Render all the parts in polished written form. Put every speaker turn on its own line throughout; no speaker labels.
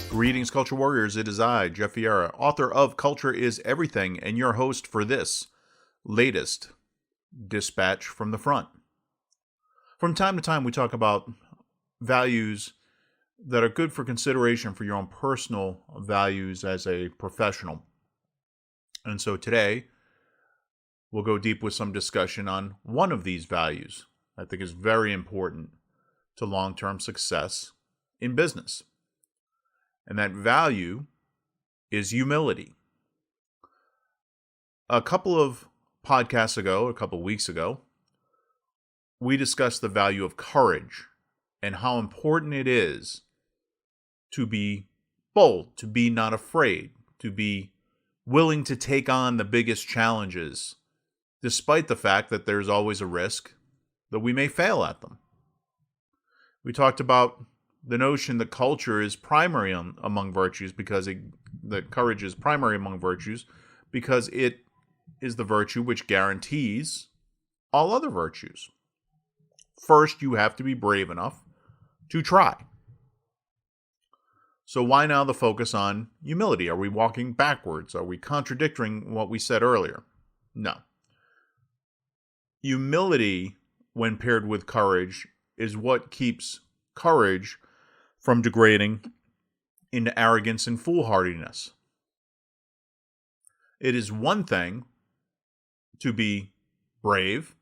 Greetings, Culture Warriors. It is I, Jeff Vieira, author of Culture is Everything, and your host for this latest dispatch from the front. From time to time, we talk about values that are good for consideration for your own personal values as a professional. And so today, we'll go deep with some discussion on one of these values I think is very important to long-term success in business. And that value is humility. A couple of podcasts ago, a couple of weeks ago, we discussed the value of courage and how important it is to be bold, to be not afraid, to be willing to take on the biggest challenges, despite the fact that there's always a risk that we may fail at them. We talked about the notion that culture is primary among virtues that courage is primary among virtues because it is the virtue which guarantees all other virtues. First, you have to be brave enough to try. So why now the focus on humility? Are we walking backwards? Are we contradicting what we said earlier? No. Humility, when paired with courage, is what keeps courage from degrading into arrogance and foolhardiness. It is one thing to be brave,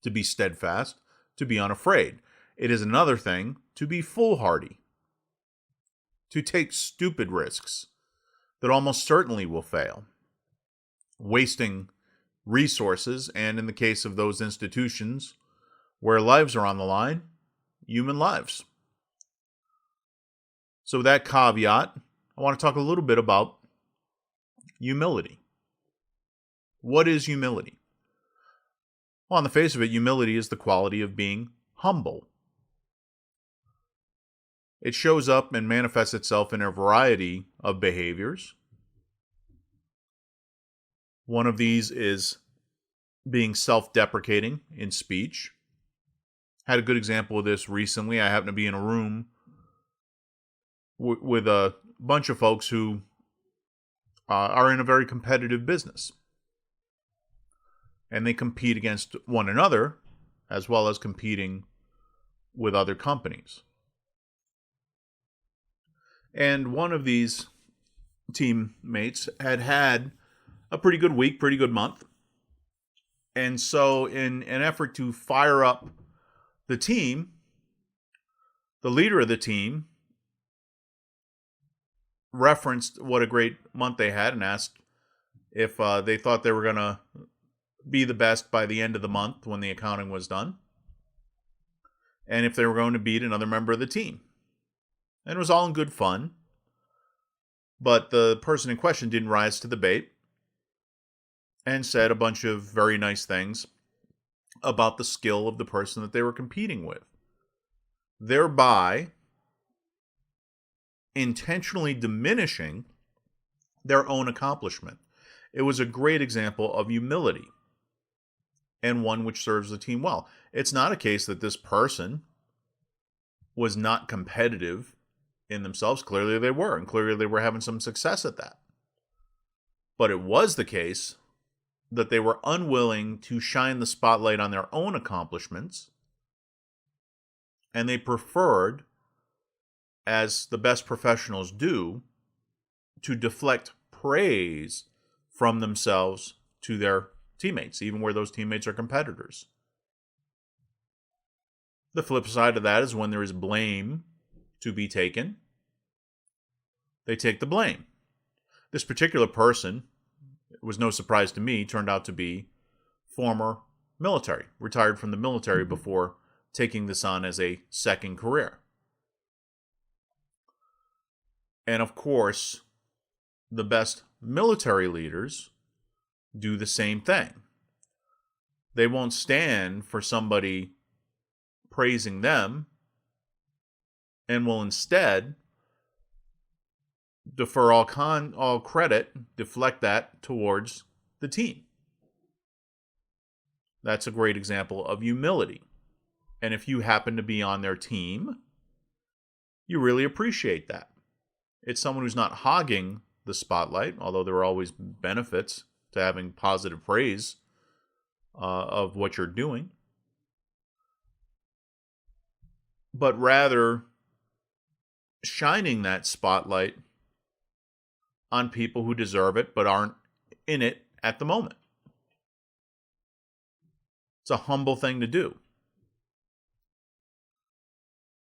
to be steadfast, to be unafraid. It is another thing to be foolhardy, to take stupid risks that almost certainly will fail, wasting resources, and in the case of those institutions where lives are on the line, human lives. So with that caveat, I want to talk a little bit about humility. What is humility? Well, on the face of it, humility is the quality of being humble. It shows up and manifests itself in a variety of behaviors. One of these is being self-deprecating in speech. Had a good example of this recently. I happened to be in a room with a bunch of folks who are in a very competitive business. And they compete against one another as well as competing with other companies. And one of these teammates had a pretty good week, pretty good month. And so in an effort to fire up the team, the leader of the team referenced what a great month they had and asked if they thought they were going to be the best by the end of the month when the accounting was done, and if they were going to beat another member of the team. And it was all in good fun, but the person in question didn't rise to the bait and said a bunch of very nice things about the skill of the person that they were competing with, thereby intentionally diminishing their own accomplishment. It was a great example of humility and one which serves the team well. It's not a case that this person was not competitive in themselves. Clearly they were, and clearly they were having some success at that. But it was the case that they were unwilling to shine the spotlight on their own accomplishments, and they preferred, as the best professionals do, to deflect praise from themselves to their teammates, even where those teammates are competitors. The flip side of that is when there is blame to be taken, they take the blame. This particular person, it was no surprise to me, turned out to be former military, retired from the military before taking this on as a second career. And of course, the best military leaders do the same thing. They won't stand for somebody praising them and will instead defer all credit, deflect that towards the team. That's a great example of humility. And if you happen to be on their team, you really appreciate that. It's someone who's not hogging the spotlight, although there are always benefits to having positive praise of what you're doing, but rather shining that spotlight on people who deserve it but aren't in it at the moment. It's a humble thing to do.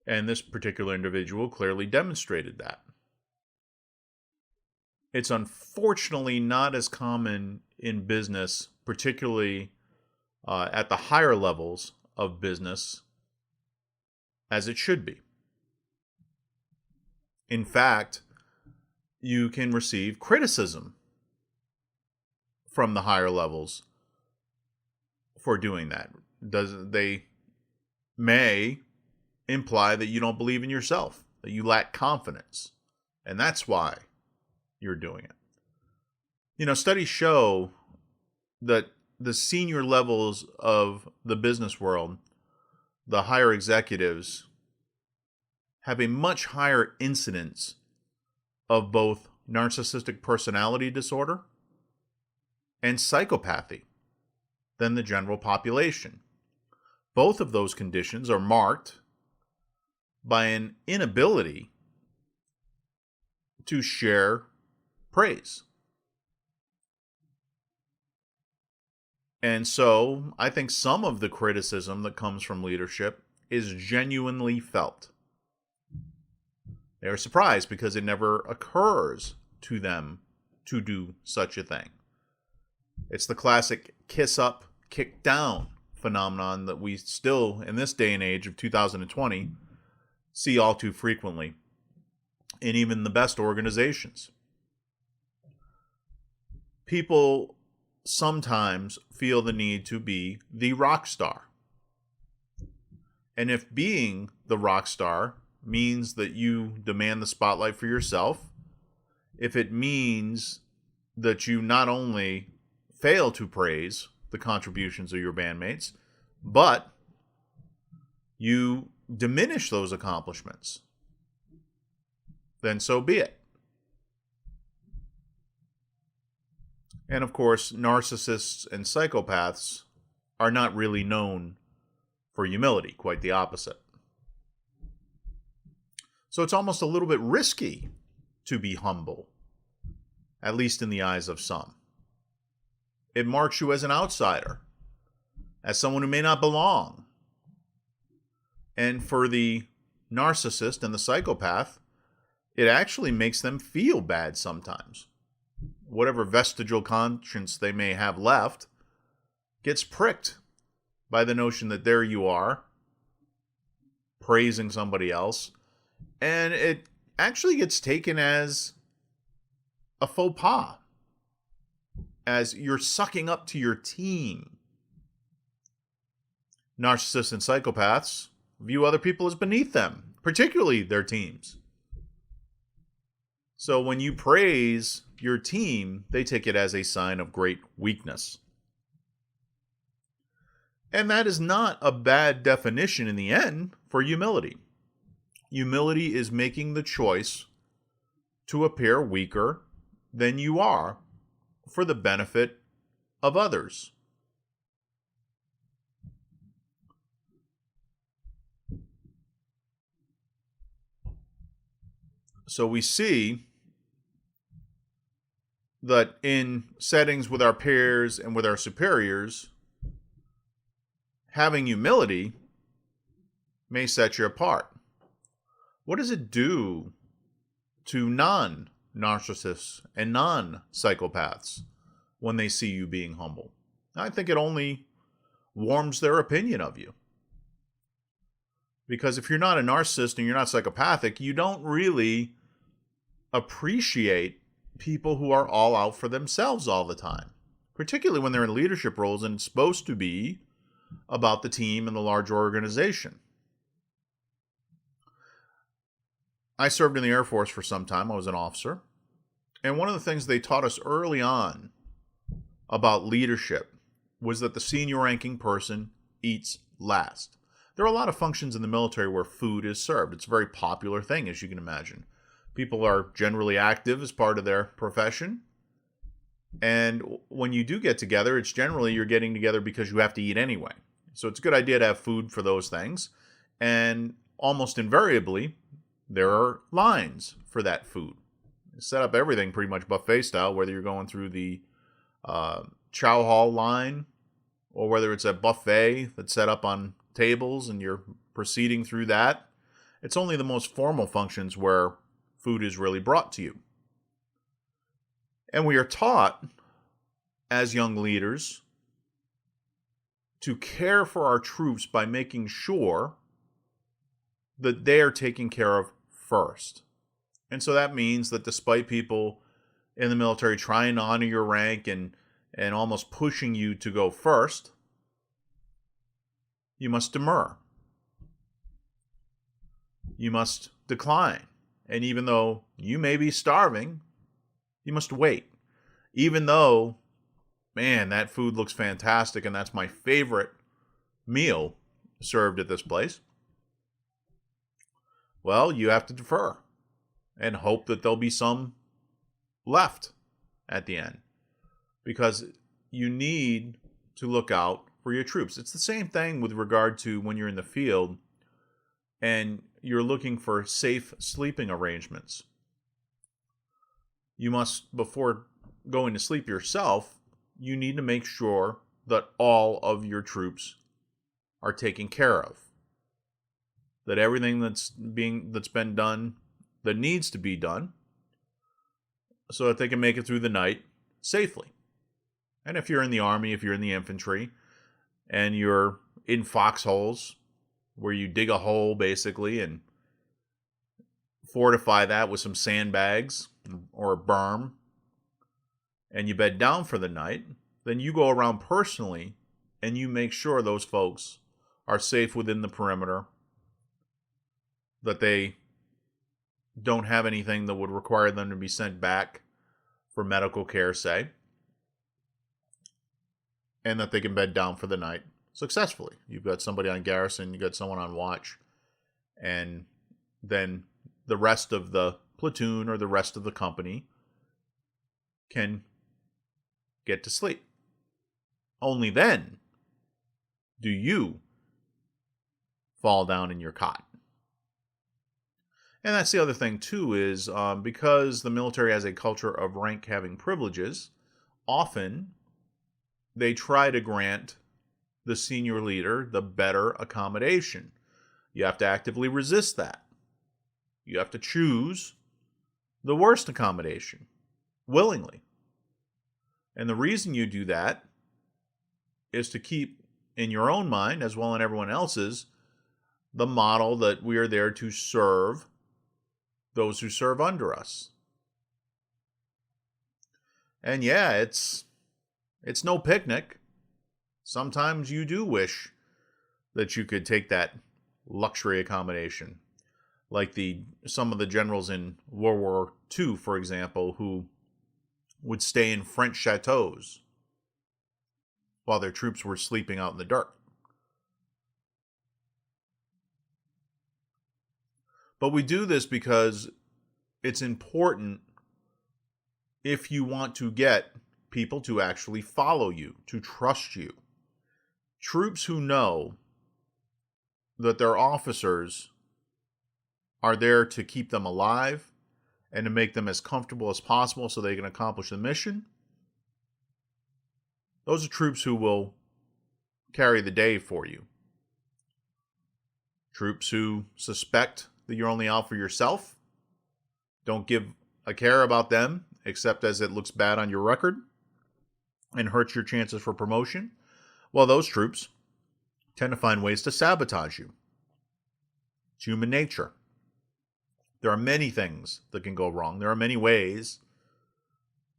And this particular individual clearly demonstrated that. It's unfortunately not as common in business, particularly at the higher levels of business, as it should be. In fact, you can receive criticism from the higher levels for doing that. They may imply that you don't believe in yourself, that you lack confidence, and that's why you're doing it. You know, studies show that the senior levels of the business world, the higher executives, have a much higher incidence of both narcissistic personality disorder and psychopathy than the general population. Both of those conditions are marked by an inability to share praise. And so I think some of the criticism that comes from leadership is genuinely felt. They're surprised because it never occurs to them to do such a thing. It's the classic kiss up, kick down phenomenon that we still, in this day and age of 2020, see all too frequently in even the best organizations. People sometimes feel the need to be the rock star. And if being the rock star means that you demand the spotlight for yourself, if it means that you not only fail to praise the contributions of your bandmates, but you diminish those accomplishments, then so be it. And of course, narcissists and psychopaths are not really known for humility, quite the opposite. So it's almost a little bit risky to be humble, at least in the eyes of some. It marks you as an outsider, as someone who may not belong. And for the narcissist and the psychopath, it actually makes them feel bad sometimes. Whatever vestigial conscience they may have left gets pricked by the notion that there you are, praising somebody else, and it actually gets taken as a faux pas, as you're sucking up to your team. Narcissists and psychopaths view other people as beneath them, particularly their teams. So when you praise your team, they take it as a sign of great weakness. And that is not a bad definition in the end for humility. Humility is making the choice to appear weaker than you are for the benefit of others. So we see that in settings with our peers and with our superiors, having humility may set you apart. What does it do to non-narcissists and non-psychopaths when they see you being humble? I think it only warms their opinion of you. Because if you're not a narcissist and you're not psychopathic, you don't really appreciate people who are all out for themselves all the time, particularly when they're in leadership roles and it's supposed to be about the team and the large organization. I served in the Air Force for some time. I was an officer. And one of the things they taught us early on about leadership was that the senior ranking person eats last. There are a lot of functions in the military where food is served. It's a very popular thing, as you can imagine. People are generally active as part of their profession. And when you do get together, it's generally you're getting together because you have to eat anyway. So it's a good idea to have food for those things. And almost invariably, there are lines for that food. Set up everything pretty much buffet style, whether you're going through the chow hall line or whether it's a buffet that's set up on tables and you're proceeding through that. It's only the most formal functions where food is really brought to you. And we are taught, as young leaders, to care for our troops by making sure that they are taken care of first. And so that means that despite people in the military trying to honor your rank and almost pushing you to go first, you must demur. You must decline. And even though you may be starving, you must wait. Even though, man, that food looks fantastic and that's my favorite meal served at this place, well, you have to defer and hope that there'll be some left at the end. Because you need to look out for your troops. It's the same thing with regard to when you're in the field and you're looking for safe sleeping arrangements. You must, before going to sleep yourself, you need to make sure that all of your troops are taken care of. That everything that's been done, that needs to be done, so that they can make it through the night safely. And if you're in the army, if you're in the infantry, and you're in foxholes, where you dig a hole basically and fortify that with some sandbags or a berm, and you bed down for the night, then you go around personally and you make sure those folks are safe within the perimeter, that they don't have anything that would require them to be sent back for medical care, say, and that they can bed down for the night successfully. You've got somebody on garrison, you've got someone on watch, and then the rest of the platoon or the rest of the company can get to sleep. Only then do you fall down in your cot. And that's the other thing, too, is because the military has a culture of rank having privileges, often they try to grant the senior leader the better accommodation. You have to actively resist that. You have to choose the worst accommodation willingly. And the reason you do that is to keep in your own mind, as well as everyone else's, the model that we are there to serve those who serve under us. And yeah, it's no picnic. Sometimes you do wish that you could take that luxury accommodation. Like some of the generals in World War II, for example, who would stay in French chateaus while their troops were sleeping out in the dark. But we do this because it's important if you want to get people to actually follow you, to trust you. Troops who know that their officers are there to keep them alive and to make them as comfortable as possible so they can accomplish the mission, those are troops who will carry the day for you. Troops who suspect that you're only out for yourself, don't give a care about them except as it looks bad on your record and hurts your chances for promotion, well, those troops tend to find ways to sabotage you. It's human nature. There are many things that can go wrong. There are many ways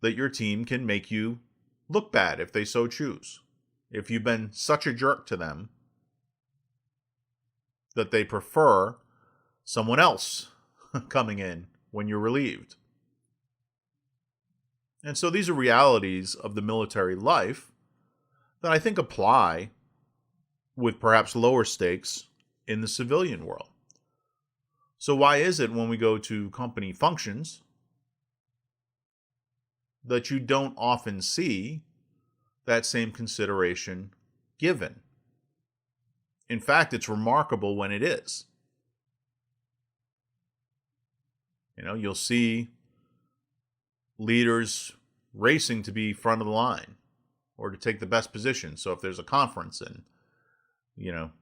that your team can make you look bad if they so choose. If you've been such a jerk to them that they prefer someone else coming in when you're relieved. And so these are realities of the military life that I think apply with perhaps lower stakes in the civilian world. So why is it when we go to company functions that you don't often see that same consideration given? In fact, it's remarkable when it is. You'll see leaders racing to be front of the line or to take the best position. So if there's a conference and,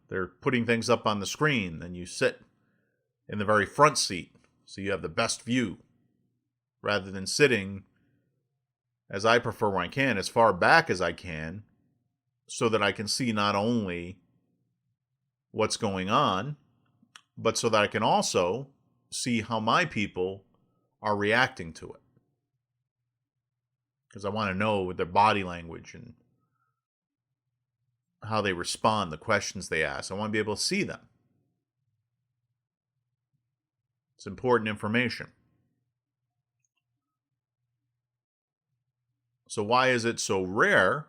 they're putting things up on the screen, then you sit in the very front seat so you have the best view rather than sitting, as I prefer when I can, as far back as I can so that I can see not only what's going on, but so that I can also see how my people are reacting to it. Because I want to know with their body language and how they respond, the questions they ask. I want to be able to see them. It's important information. So why is it so rare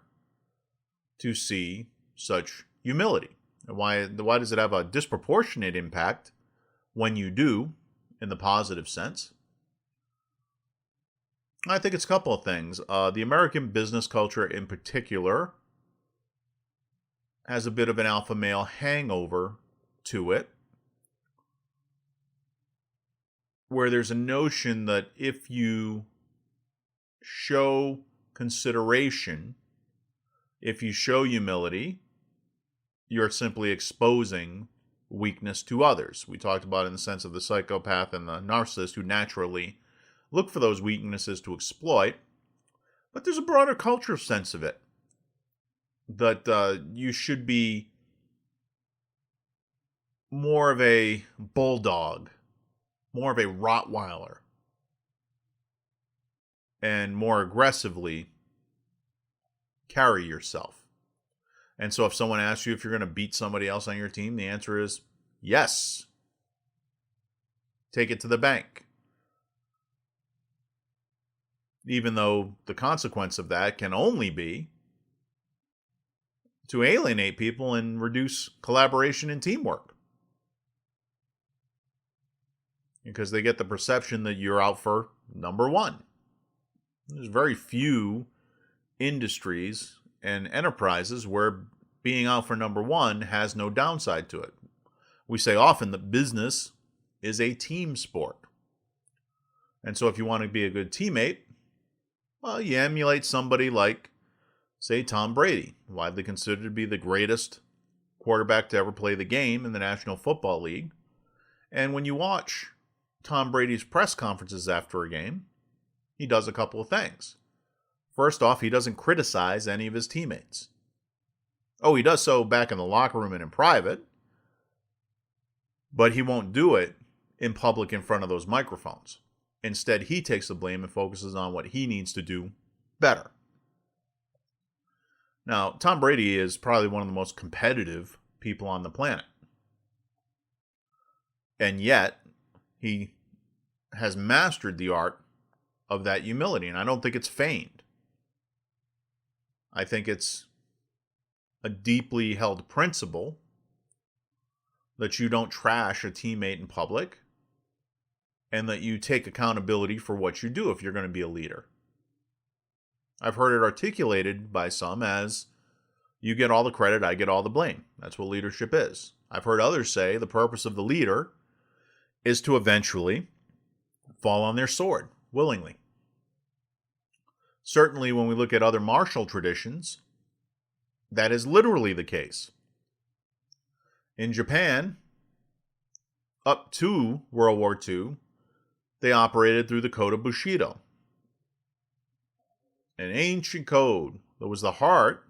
to see such humility? And why does it have a disproportionate impact when you do, in the positive sense? I think it's a couple of things. The American business culture in particular has a bit of an alpha male hangover to it, where there's a notion that if you show consideration, if you show humility, you're simply exposing weakness to others. We talked about it in the sense of the psychopath and the narcissist who naturally look for those weaknesses to exploit. But there's a broader cultural sense of it, that you should be more of a bulldog, more of a Rottweiler, and more aggressively carry yourself. And so if someone asks you if you're going to beat somebody else on your team, the answer is yes. Take it to the bank. Even though the consequence of that can only be to alienate people and reduce collaboration and teamwork. Because they get the perception that you're out for number one. There's very few industries and enterprises where being out for number one has no downside to it. We say often that business is a team sport. And so if you want to be a good teammate, well, you emulate somebody like, say, Tom Brady, widely considered to be the greatest quarterback to ever play the game in the National Football League. And when you watch Tom Brady's press conferences after a game, he does a couple of things. First off, he doesn't criticize any of his teammates. Oh, he does so back in the locker room and in private, but he won't do it in public in front of those microphones. Instead, he takes the blame and focuses on what he needs to do better. Now, Tom Brady is probably one of the most competitive people on the planet. And yet, he has mastered the art of that humility, and I don't think it's feigned. I think it's a deeply held principle that you don't trash a teammate in public and that you take accountability for what you do if you're going to be a leader. I've heard it articulated by some as, you get all the credit, I get all the blame. That's what leadership is. I've heard others say the purpose of the leader is to eventually fall on their sword willingly. Certainly, when we look at other martial traditions, that is literally the case. In Japan, up to World War II, they operated through the code of Bushido, an ancient code that was the heart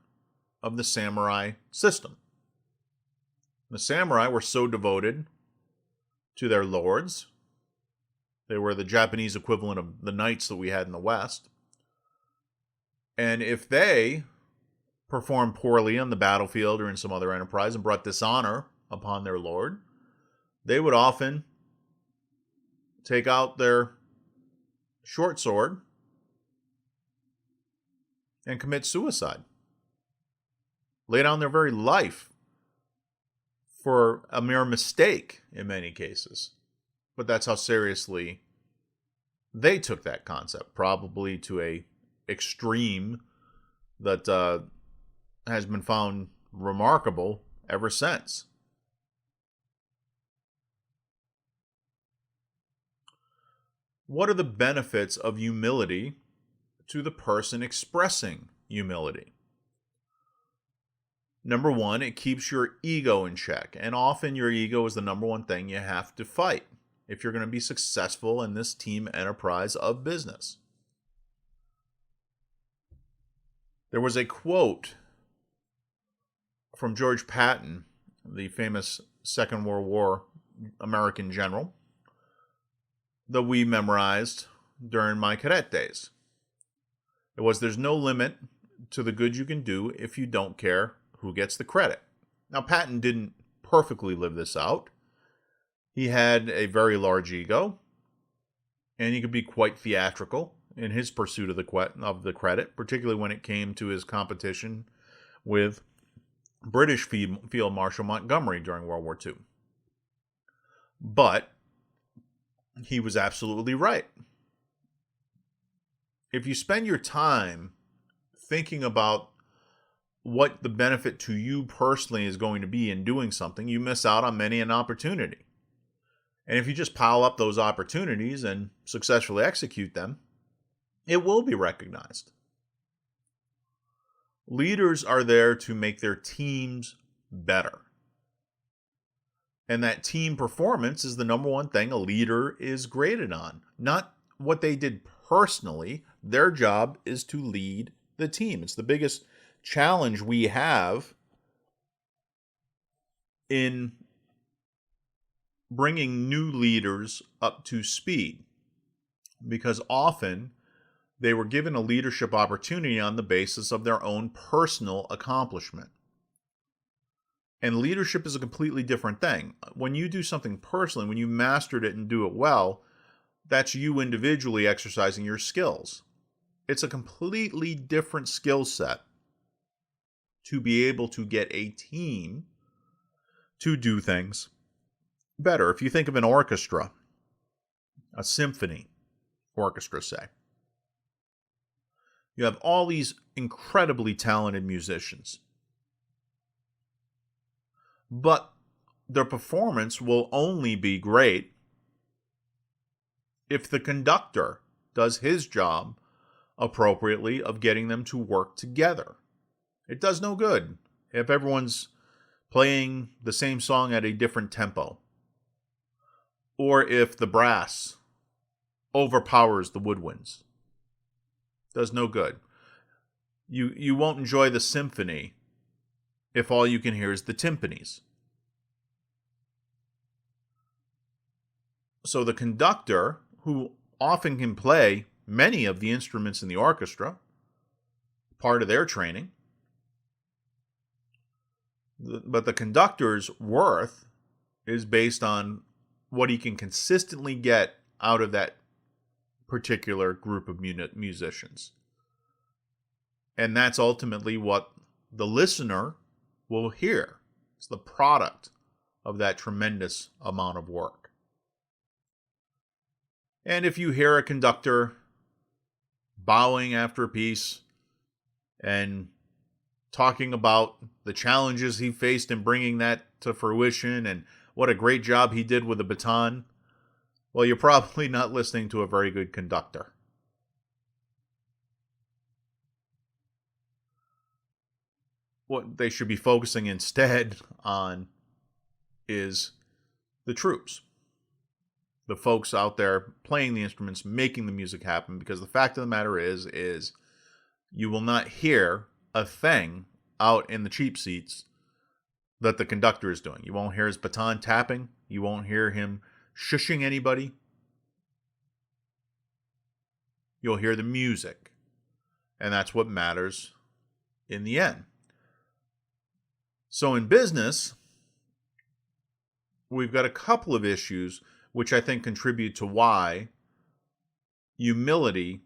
of the samurai system. The samurai were so devoted to their lords. They were the Japanese equivalent of the knights that we had in the West. And if they performed poorly on the battlefield or in some other enterprise and brought dishonor upon their lord, they would often take out their short sword and commit suicide. lay down their very life for a mere mistake in many cases. But that's how seriously they took that concept, probably to a extreme that has been found remarkable ever since. What are the benefits of humility to the person expressing humility? Number one, it keeps your ego in check. And often your ego is the number one thing you have to fight if you're going to be successful in this team enterprise of business. There was a quote from George Patton, the famous Second World War American general, that we memorized during my cadet days. It was, "There's no limit to the good you can do if you don't care who gets the credit." Now, Patton didn't perfectly live this out. He had a very large ego, and he could be quite theatrical in his pursuit of the credit, particularly when it came to his competition with British Field Marshal Montgomery during World War II. But he was absolutely right. If you spend your time thinking about what the benefit to you personally is going to be in doing something, you miss out on many an opportunity. And if you just pile up those opportunities and successfully execute them, it will be recognized. Leaders are there to make their teams better. And that team performance is the number one thing a leader is graded on, not what they did personally. Their job is to lead the team. It's the biggest challenge we have in bringing new leaders up to speed, because often they were given a leadership opportunity on the basis of their own personal accomplishment. And leadership is a completely different thing. When you do something personally, when you mastered it and do it well, that's you individually exercising your skills. It's a completely different skill set to be able to get a team to do things better. If you think of an orchestra, a symphony orchestra, say, you have all these incredibly talented musicians, but their performance will only be great if the conductor does his job appropriately of getting them to work together. It does no good if everyone's playing the same song at a different tempo, or if the brass overpowers the woodwinds. It does no good. You won't enjoy the symphony if all you can hear is the timpanis. So the conductor, who often can play many of the instruments in the orchestra, part of their training, but the conductor's worth is based on what he can consistently get out of that particular group of musicians. And that's ultimately what the listener will hear. It's the product of that tremendous amount of work. And if you hear a conductor bowing after a piece and talking about the challenges he faced in bringing that to fruition and what a great job he did with the baton, well, you're probably not listening to a very good conductor. What they should be focusing instead on is the troops, the folks out there playing the instruments, making the music happen, because the fact of the matter is you will not hear a thing out in the cheap seats that the conductor is doing. You won't hear his baton tapping. You won't hear him shushing anybody. You'll hear the music. And that's what matters in the end. So in business, we've got a couple of issues which I think contribute to why humility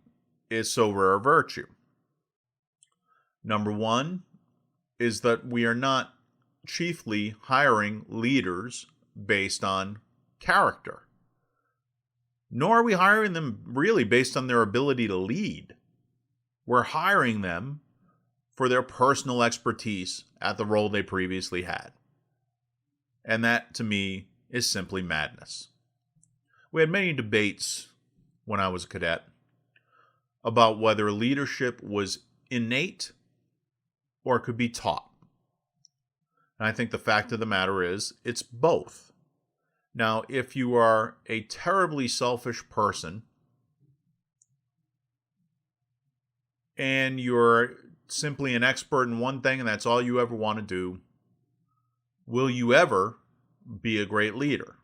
is so rare a virtue. Number one, is that we are not chiefly hiring leaders based on character, nor are we hiring them really based on their ability to lead. We're hiring them for their personal expertise at the role they previously had. And that, to me, is simply madness. We had many debates when I was a cadet about whether leadership was innate or could be taught. And I think the fact of the matter is, it's both. Now, if you are a terribly selfish person and you're simply an expert in one thing and that's all you ever want to do, will you ever be a great leader?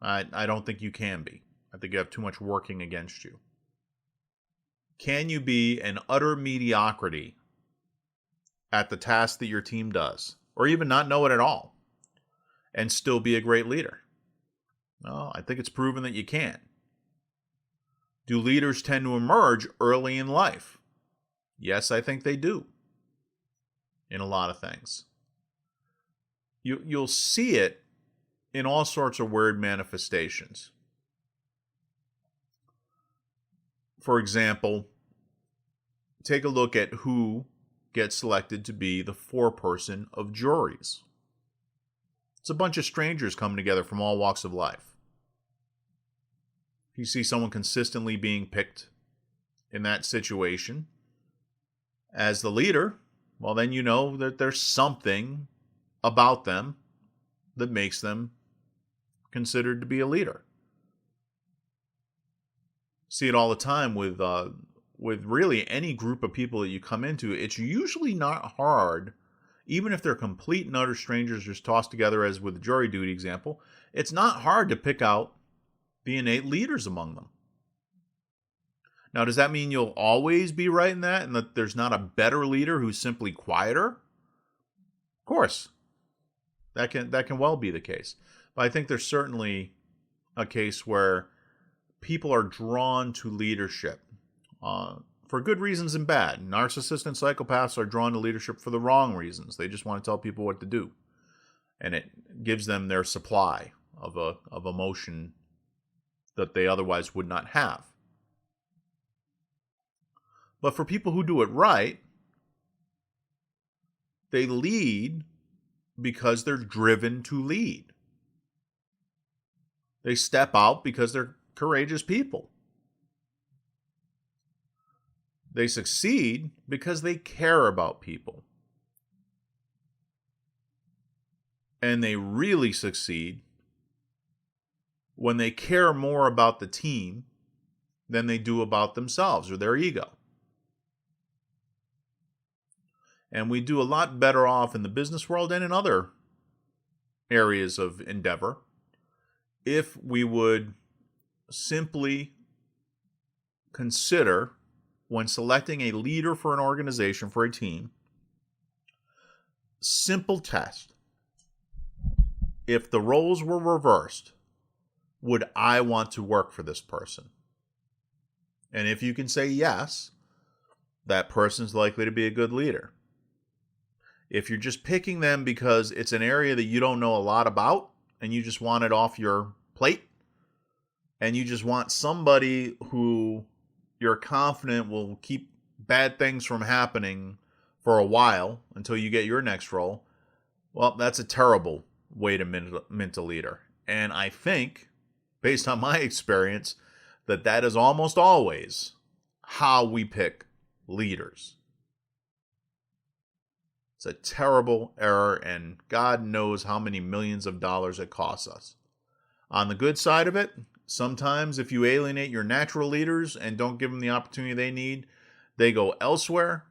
I don't think you can be. I think you have too much working against you. Can you be an utter mediocrity at the task that your team does, or even not know it at all, and still be a great leader? Well, I think it's proven that you can. Do leaders tend to emerge early in life? Yes, I think they do. In a lot of things. You'll see it in all sorts of weird manifestations. For example, take a look at who gets selected to be the foreperson of juries. It's a bunch of strangers coming together from all walks of life. If you see someone consistently being picked in that situation as the leader, well, then you know that there's something about them that makes them considered to be a leader. See it all the time with really any group of people that you come into. It's usually not hard, even if they're complete and utter strangers just tossed together, as with the jury duty example, it's not hard to pick out the innate leaders among them. Now, does that mean you'll always be right in that and that there's not a better leader who's simply quieter? Of course. That can well be the case. But I think there's certainly a case where people are drawn to leadership for good reasons and bad. Narcissists and psychopaths are drawn to leadership for the wrong reasons. They just want to tell people what to do. And it gives them their supply of emotion that they otherwise would not have. But for people who do it right, they lead because they're driven to lead. They step out because they're courageous people. They succeed because they care about people. And they really succeed when they care more about the team than they do about themselves or their ego. And we do a lot better off in the business world and in other areas of endeavor if we would simply consider, when selecting a leader for an organization, for a team, simple test. If the roles were reversed, would I want to work for this person? And if you can say yes, that person's likely to be a good leader. If you're just picking them because it's an area that you don't know a lot about and you just want it off your plate, and you just want somebody who you're confident will keep bad things from happening for a while until you get your next role, well, that's a terrible way to mint a leader. And I think, based on my experience, that is almost always how we pick leaders. It's a terrible error, and God knows how many millions of dollars it costs us. On the good side of it, sometimes if you alienate your natural leaders and don't give them the opportunity they need, they go elsewhere,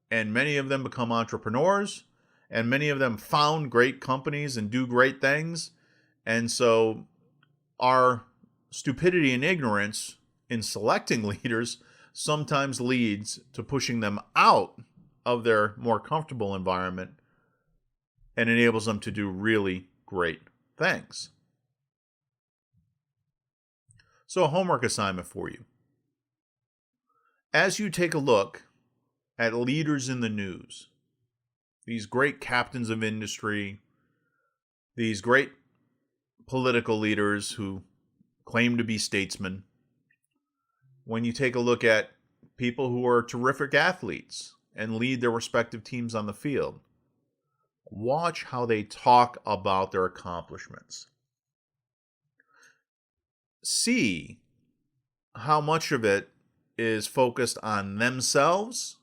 and many of them become entrepreneurs, and many of them found great companies and do great things. And so our stupidity and ignorance in selecting leaders sometimes leads to pushing them out of their more comfortable environment and enables them to do really great things. So, a homework assignment for you. As you take a look at leaders in the news, these great captains of industry, these great political leaders who claim to be statesmen, when you take a look at people who are terrific athletes and lead their respective teams on the field, watch how they talk about their accomplishments. See how much of it is focused on themselves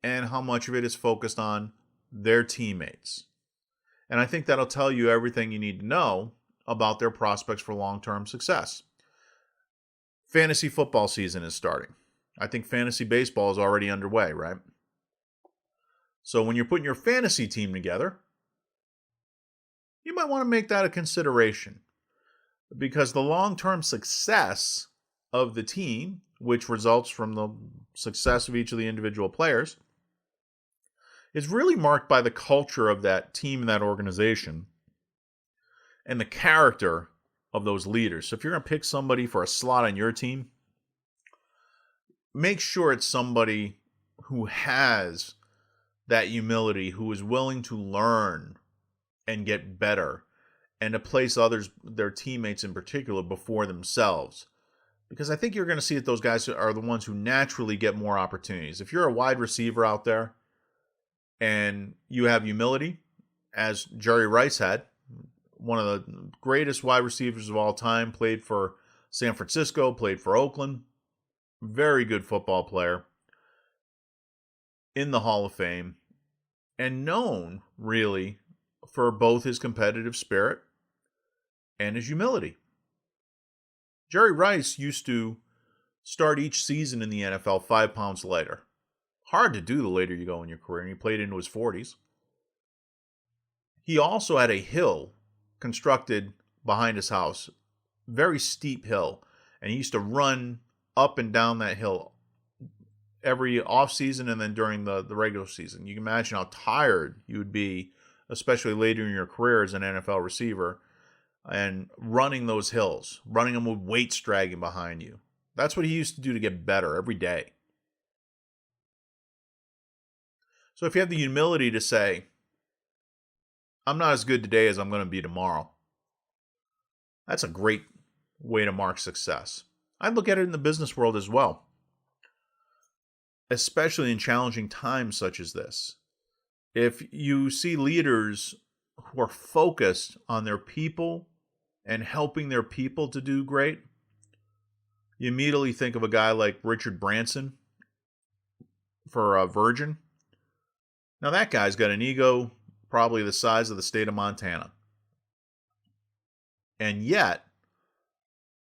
and how much of it is focused on their teammates. And I think that'll tell you everything you need to know about their prospects for long-term success. Fantasy football season is starting. I think fantasy baseball is already underway, right? So when you're putting your fantasy team together, you might want to make that a consideration, because the long-term success of the team, which results from the success of each of the individual players, is really marked by the culture of that team and that organization and the character of those leaders. So if you're going to pick somebody for a slot on your team, make sure it's somebody who has that humility, who is willing to learn and get better and to place others, their teammates in particular, before themselves. Because I think you're going to see that those guys are the ones who naturally get more opportunities. If you're a wide receiver out there and you have humility, as Jerry Rice had, one of the greatest wide receivers of all time, played for San Francisco, played for Oakland, very good football player, in the Hall of Fame, and known really for both his competitive spirit and his humility. Jerry Rice used to start each season in the NFL 5 pounds lighter. Hard to do the later you go in your career, and he played into his 40s. He also had a hill constructed behind his house, very steep hill, and he used to run up and down that hill every offseason and then during the regular season. You can imagine how tired you would be, especially later in your career as an NFL receiver, and running those hills, running them with weights dragging behind you. That's what he used to do to get better every day. So if you have the humility to say, I'm not as good today as I'm going to be tomorrow, that's a great way to mark success. I'd look at it in the business world as well, especially in challenging times such as this. If you see leaders who are focused on their people and helping their people to do great, you immediately think of a guy like Richard Branson for Virgin. Now that guy's got an ego probably the size of the state of Montana. And yet,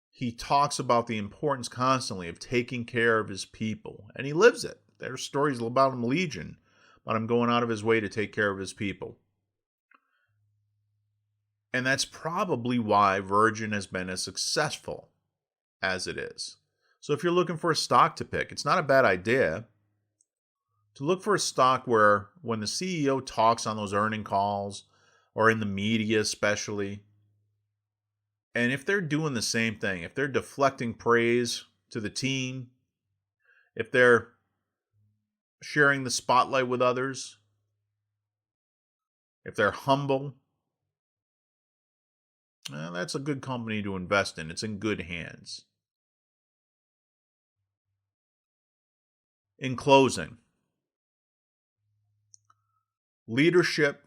he talks about the importance constantly of taking care of his people. And he lives it. There's stories about him legion, about him going out of his way to take care of his people. And that's probably why Virgin has been as successful as it is. So if you're looking for a stock to pick, it's not a bad idea to look for a stock where when the CEO talks on those earning calls or in the media especially, and if they're doing the same thing, if they're deflecting praise to the team, if they're sharing the spotlight with others, if they're humble, that's a good company to invest in. It's in good hands. In closing, leadership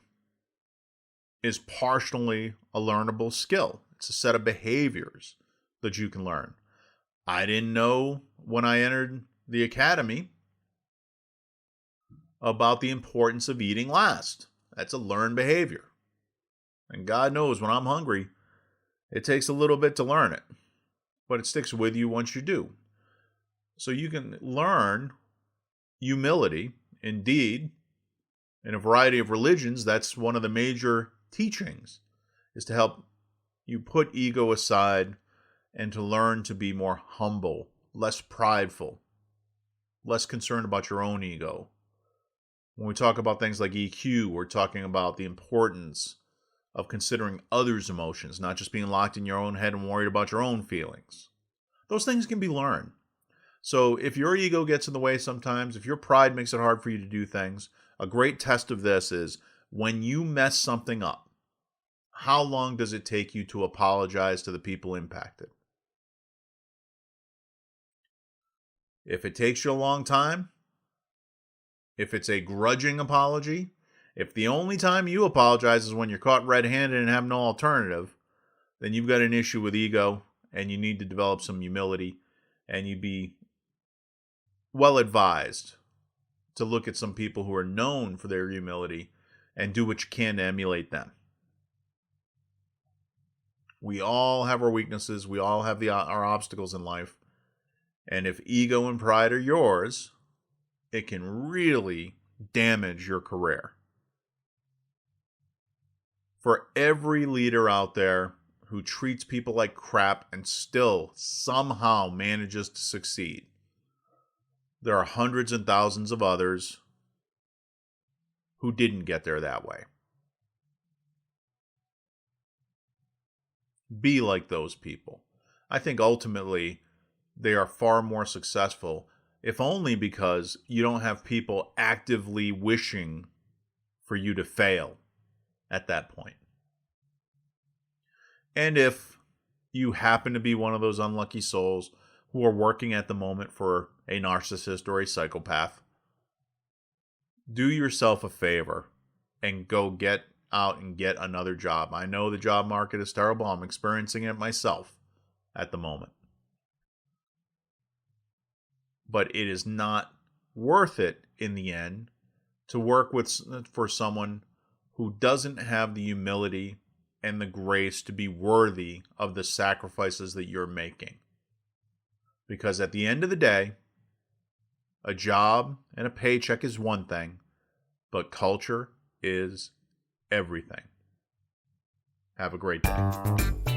is partially a learnable skill. It's a set of behaviors that you can learn. I didn't know when I entered the academy about the importance of eating last. That's a learned behavior. And God knows when I'm hungry, it takes a little bit to learn it, but it sticks with you once you do. So you can learn humility. Indeed, in a variety of religions, that's one of the major teachings, is to help you put ego aside and to learn to be more humble, less prideful, less concerned about your own ego. When we talk about things like EQ, we're talking about the importance of considering others' emotions, not just being locked in your own head and worried about your own feelings. Those things can be learned. So if your ego gets in the way sometimes, if your pride makes it hard for you to do things, A great test of this is when you mess something up, how long does it take you to apologize to the people impacted? If it takes you a long time, if it's a grudging apology, if the only time you apologize is when you're caught red-handed and have no alternative, then you've got an issue with ego and you need to develop some humility, and you'd be well advised to look at some people who are known for their humility and do what you can to emulate them. We all have our weaknesses. We all have our obstacles in life. And if ego and pride are yours, it can really damage your career. For every leader out there who treats people like crap and still somehow manages to succeed, there are hundreds and thousands of others who didn't get there that way. Be like those people. I think ultimately they are far more successful, if only because you don't have people actively wishing for you to fail at that point. And if you happen to be one of those unlucky souls who are working at the moment for a narcissist or a psychopath, do yourself a favor and go get out and get another job. I know the job market is terrible. I'm experiencing it myself at the moment. But it is not worth it in the end to work for someone who doesn't have the humility and the grace to be worthy of the sacrifices that you're making. Because at the end of the day, a job and a paycheck is one thing, but culture is everything. Have a great day.